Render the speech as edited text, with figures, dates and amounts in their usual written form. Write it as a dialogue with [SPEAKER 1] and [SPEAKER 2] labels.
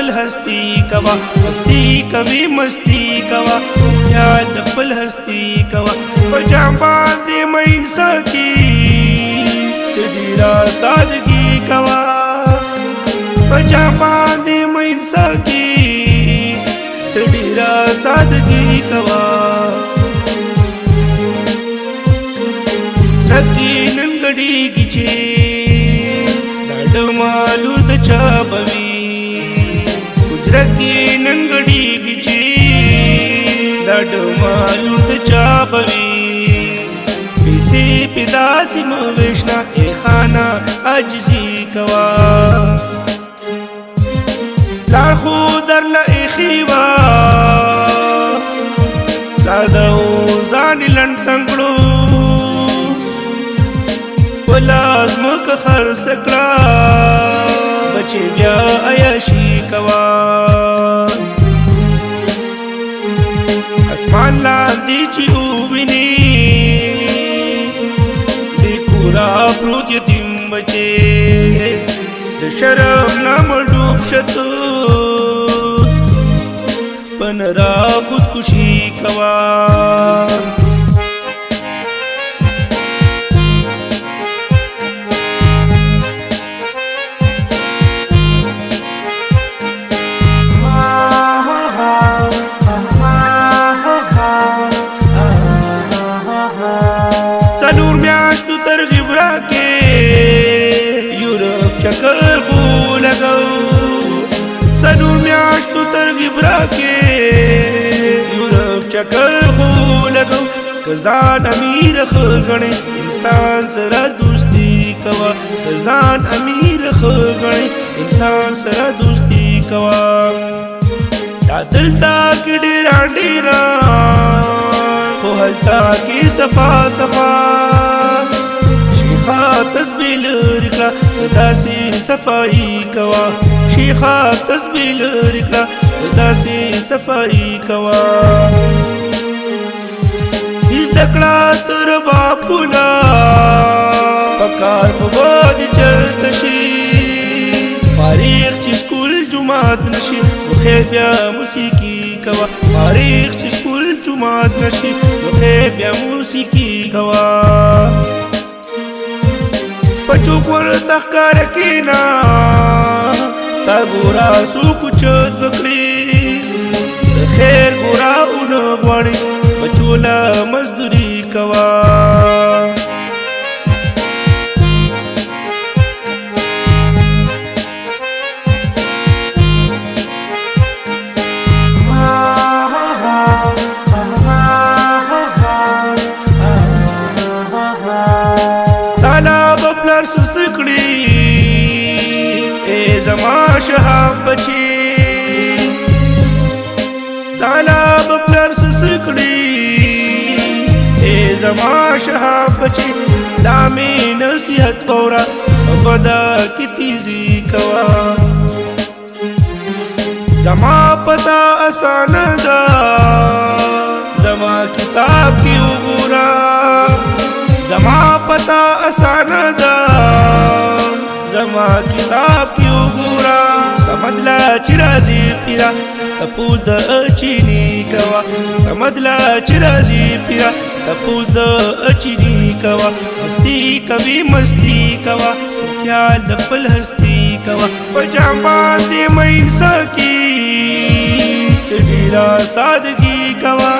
[SPEAKER 1] خپل هستی کوا مستی کوي مستی کوا خیال د خپل هستی کوا په جام باندې مین سکی ډیرا سادگی کوا په جام باندې مین سکی ډیرا سادگی کوا سکی ننګړي کیچې ډډ مالو د چا بوي گجرتی ننګړي کیچې ډډ مالو د چا بوي پیسې پیدا سم وښنا ای خانا عجزي کوا لا خو در لا اخیوا ساده ځان لنټنګړو ولازم که خرڅ کړه بچي بیا عیاشي کوا اسمان لاندې چې وویني د کورا پروت یتیم بچي د شرم نه مډوب شتو پنرا خودکشي کوا چکر خو لګو سنور میاشتو ترغیب راکې یورپ چکر خو لګو کزان امیر خغړې انسان سره دوستی کوا کزان امیر خغړې انسان سره دوستی کوا دا دلتا کې ډېر خو هلتا کې صفا صفا شیخا تسبیح لري کړه داسې صفائی کوا شیخا تسبیح لري کړه داسې صفائی کوا هیڅ دکړه تر باپونا پکار خو باندې چرته شي فارغ چې سکول جمعات نشي خو بیا موسیقي کوا فارغ چې سکول جمعات نشي خو بیا موسیقي کوا پچوک ورته ښکار کینا تا ګورا سو کوچت وکړي د خیر ګورا اون غواړي بچولا مزدوري کوا زما شهاب بچي طالب پلر سسکړي اے زما شهاب بچي دامي نصيحت فورا بدا کی تیزی کوا زما پتا آسان دا زما کتاب کی وګورا زما پتا آسان دا زما کتاب کی وګورا سمدلا چرازی پیرا تپوز د اچینی کوا سمدلا چرازی پیرا تپوز د اچینی کوا مستی کوي مستی کوا خیال د خپل هستی کوا پجام باندې مین سکی ډیرا سادگی کوا